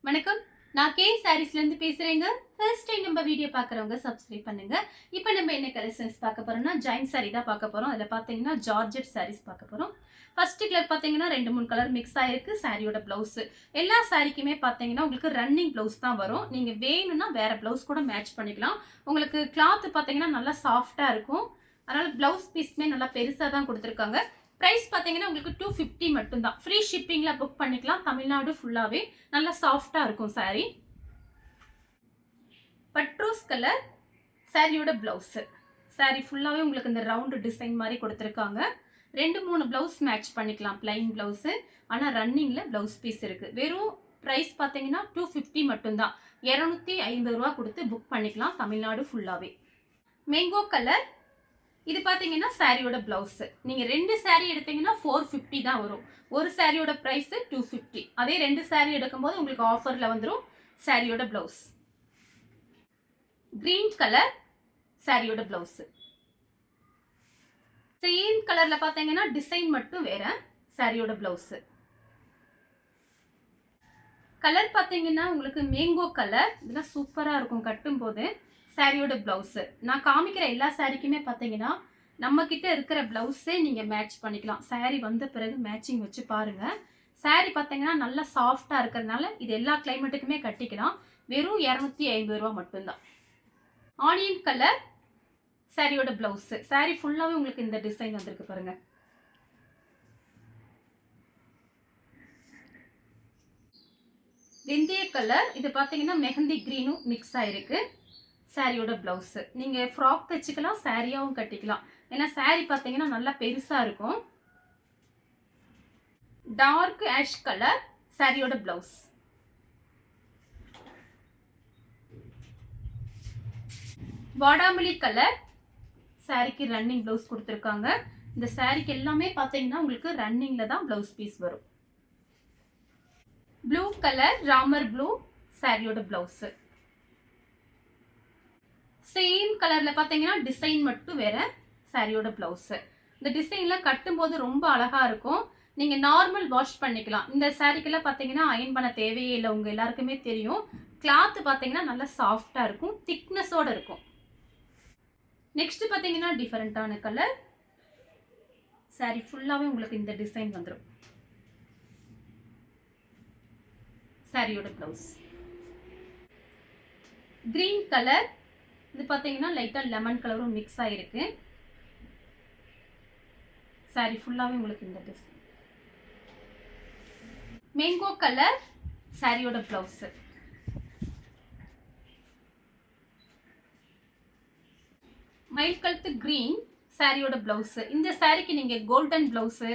வணக்கம். நான் கே சாரீஸ்லேருந்து பேசுகிறேங்க. ஃபர்ஸ்ட் டைம் நம்ம வீடியோ பார்க்குறவங்க சப்ஸ்கிரைப் பண்ணுங்க. இப்போ நம்ம என்ன கலெக்ஷன்ஸ் பார்க்க போகிறோம்னா ஜாயின் சாரீ தான் பார்க்க போகிறோம். அதில் பார்த்தீங்கன்னா ஜார்ஜெட் சாரீஸ் பார்க்க போகிறோம். ஃபர்ஸ்ட் கலர் பார்த்தீங்கன்னா 2-3 கலர் மிக்ஸ் ஆகிருக்கு. சாரியோட ப்ளவுஸு எல்லா சாரிக்குமே பார்த்தீங்கன்னா உங்களுக்கு ரன்னிங் ப்ளவுஸ் தான் வரும். நீங்கள் வேணும்னா வேறு ப்ளவுஸ் கூட மேட்ச் பண்ணிக்கலாம். உங்களுக்கு கிளாத்து பார்த்தீங்கன்னா நல்லா சாஃப்டாக இருக்கும். அதனால் ப்ளவுஸ் பீஸுமே நல்லா பெருசாக தான் கொடுத்துருக்காங்க. ப்ரைஸ் பார்த்தீங்கன்னா உங்களுக்கு 250 மட்டும்தான். ஃப்ரீ ஷிப்பிங்கில் புக் பண்ணிக்கலாம். தமிழ்நாடு ஃபுல்லாகவே நல்லா சாஃப்டாக இருக்கும் சாரீ. பட்ரோஸ் கலர் சாரியோட ப்ளவுஸு. சாரீ ஃபுல்லாகவே உங்களுக்கு இந்த ரவுண்டு டிசைன் மாதிரி கொடுத்துருக்காங்க. 2-3 ப்ளவுஸ் மேட்ச் பண்ணிக்கலாம். பிளைன் ப்ளவுஸு, ஆனால் ரன்னிங்கில் ப்ளவுஸ் பீஸ் இருக்குது. வெறும் ப்ரைஸ் பார்த்தீங்கன்னா 250 மட்டும்தான். 250 ரூபா கொடுத்து புக் பண்ணிக்கலாம் தமிழ்நாடு ஃபுல்லாகவே. மேங்கோ கலர் இது பார்த்தீங்கன்னா சாரியோட ப்ளவுஸு. நீங்கள் 2 சாரீ எடுத்தீங்கன்னா 450 தான் வரும். ஒரு சாரியோட ப்ரைஸு 250. அதே 2 சாரீ எடுக்கும்போது உங்களுக்கு ஆஃபரில் வந்துடும் சாரியோட ப்ளவுஸ். கிரீன் கலர் சாரியோட ப்ளவுஸு. சேம் கலரில் பார்த்தீங்கன்னா டிசைன் மட்டும் வேற. சாரியோட ப்ளவுஸு கலர் பார்த்தீங்கன்னா உங்களுக்கு மேங்கோ கலர். இதெல்லாம் சூப்பராக இருக்கும் கட்டும்போது. சாரியோட ப்ளவுஸு நான் காமிக்கிற எல்லா சாரிக்குமே பார்த்தீங்கன்னா நம்மக்கிட்ட இருக்கிற ப்ளவுஸே நீங்கள் மேட்ச் பண்ணிக்கலாம். சாரீ வந்த பிறகு மேட்சிங் வச்சு பாருங்கள். சாரீ பார்த்தீங்கன்னா நல்லா சாஃப்டாக இருக்கிறதுனால இது எல்லா கிளைமேட்டுக்குமே கட்டிக்கலாம். வெறும் 250 ரூபா மட்டும்தான். ஆனியன் கலர் சாரியோட ப்ளவுஸு. சாரீ ஃபுல்லாகவே உங்களுக்கு இந்த டிசைன் வந்திருக்கு பாருங்கள். வெந்தய கலர் இது பார்த்தீங்கன்னா மெஹந்தி க்ரீனும் மிக்ஸ் ஆகிருக்கு. சாரியோட ப்ளவுஸு நீங்கள் ஃப்ராக் தைச்சிக்கலாம், சாரியாகவும் கட்டிக்கலாம். ஏன்னா சாரீ பார்த்தீங்கன்னா நல்லா பெருசாக இருக்கும். டார்க் ஆஷ் கலர் சாரியோட ப்ளவுஸ். வாடாமல்லி கலர் சாரிக்கு ரன்னிங் ப்ளவுஸ் கொடுத்துருக்காங்க. இந்த சாரிக்கு எல்லாமே பார்த்தீங்கன்னா உங்களுக்கு ரன்னிங்கில் தான் ப்ளவுஸ் பீஸ் வரும். ப்ளூ கலர் ராமர் ப்ளூ சாரியோட ப்ளவுஸு. சேம் கலரில் பார்த்தீங்கன்னா டிசைன் மட்டும் வேற. சாரியோட ப்ளவுஸு இந்த டிசைன்லாம் கட்டும்போது ரொம்ப அழகாக இருக்கும். நீங்கள் நார்மல் வாஷ் பண்ணிக்கலாம். இந்த சாரிக்கெல்லாம் பார்த்தீங்கன்னா அயன் பண்ண தேவையே இல்லை. உங்கள் எல்லாருக்குமே தெரியும். கிளாத்து பார்த்தீங்கன்னா நல்லா சாஃப்டாக இருக்கும், திக்னஸோடு இருக்கும். நெக்ஸ்ட் பார்த்தீங்கன்னா டிஃப்ரெண்ட்டான கலர். சாரி ஃபுல்லாகவே உங்களுக்கு இந்த டிசைன் வந்துடும். சாரியோட ப்ளவுஸ் கிரீன் கலர். இது பார்த்தீங்கன்னா லைட்டாக லெமன் கலரும் மிக்ஸ் ஆகிருக்கு. சாரி ஃபுல்லாகவே உங்களுக்கு இந்த டிசைன். மேங்கோ கலர் சாரியோட ப்ளவுஸு. மயில் கழுத்து கிரீன் சாரியோட ப்ளவுஸு. இந்த சாரிக்கு நீங்கள் கோல்டன் ப்ளவுஸு,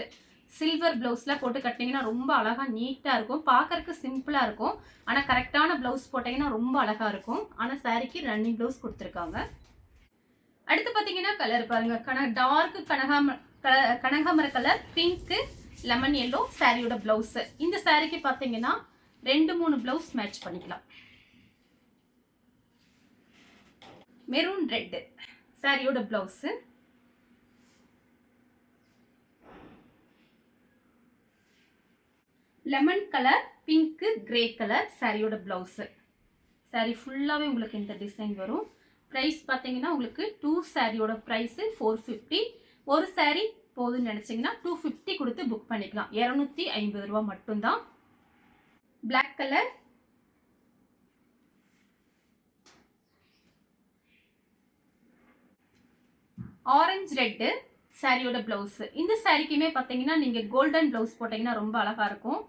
சில்வர் ப்ளவுஸ்லாம் போட்டு கட்டிங்கன்னா ரொம்ப அழகாக நீட்டாக இருக்கும். பார்க்கறதுக்கு சிம்பிளாக இருக்கும், ஆனால் கரெக்டான ப்ளவுஸ் போட்டிங்கன்னா ரொம்ப அழகாக இருக்கும். ஆனால் சாரிக்கு ரன்னிங் ப்ளவுஸ் கொடுத்துருக்காங்க. அடுத்து பார்த்தீங்கன்னா கலர் பாருங்கள். டார்க் கனகாமர கலர், பிங்க்கு, லெமன் எல்லோ சாரியோட ப்ளவுஸு. இந்த சாரிக்கு பார்த்தீங்கன்னா 2-3 ப்ளவுஸ் மேட்ச் பண்ணிக்கலாம். மெரூன் ரெட்டு சாரியோட blouse. Lemon colour, pink, grey colour சாரியோட ப்ளவுஸு. சாரி ஃபுல்லாகவே உங்களுக்கு இந்த டிசைன் வரும். ப்ரைஸ் பார்த்தீங்கன்னா உங்களுக்கு 2 சாரியோட ப்ரைஸு 450. ஒரு சாரி போதுன்னு நினச்சிங்கன்னா 250 கொடுத்து புக் பண்ணிக்கலாம். 250 ரூபா மட்டும்தான். பிளாக் கலர், ஆரஞ்சு ரெட்டு சாரியோட ப்ளவுஸு. இந்த சாரிக்குமே பார்த்தீங்கன்னா நீங்கள் கோல்டன் ப்ளவுஸ் போட்டிங்கன்னா ரொம்ப அழகாக இருக்கும்.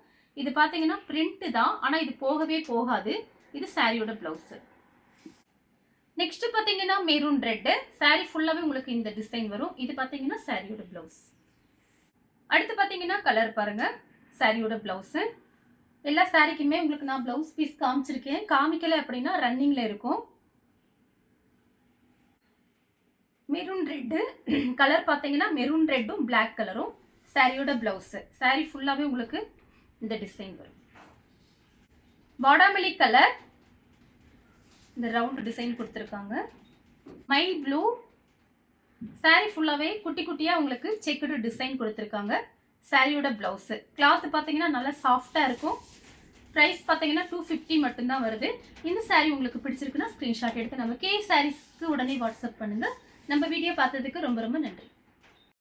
இது பார்த்தீங்கன்னா பிரிண்ட்டு தான், ஆனால் இது போகவே போகாது. இது சாரியோட ப்ளவுஸு. நெக்ஸ்ட் பார்த்தீங்கன்னா மெரூன் ரெட்டு. சாரி ஃபுல்லாகவே உங்களுக்கு இந்த டிசைன் வரும். இது பார்த்தீங்கன்னா சாரியோட ப்ளவுஸ். அடுத்து பார்த்தீங்கன்னா கலர் பாருங்கள். சாரியோட ப்ளவுஸு எல்லா சாரிக்குமே உங்களுக்கு நான் ப்ளவுஸ் பீஸ் காமிச்சிருக்கேன். காமிக்கலை அப்படின்னா ரன்னிங்கில் இருக்கும். மெரூன் ரெட்டு கலர் பார்த்தீங்கன்னா மெரூன் ரெட்டும் பிளாக் கலரும் சாரியோட ப்ளவுஸு. சாரி ஃபுல்லாகவே உங்களுக்கு இந்த டிசைன் வரும். வாடாமல்லி கலர் இந்த ரவுண்ட் டிசைன் கொடுத்துருக்காங்க. மைல் ப்ளூ சாரி ஃபுல்லாகவே குட்டி குட்டியாக உங்களுக்கு செக்குடு டிசைன் கொடுத்துருக்காங்க. சாரியோட ப்ளவுஸு. கிளாத் பார்த்தீங்கன்னா நல்லா சாஃப்டாக இருக்கும். ப்ரைஸ் பார்த்தீங்கன்னா 250 மட்டும்தான் வருது. இந்த saree உங்களுக்கு பிடிச்சிருக்குன்னா ஸ்க்ரீன்ஷாட் எடுத்து நம்ம கே சாரீஸ்க்கு உடனே வாட்ஸ்அப் பண்ணுங்க. நம்ம வீடியோ பார்த்ததுக்கு ரொம்ப ரொம்ப நன்றி.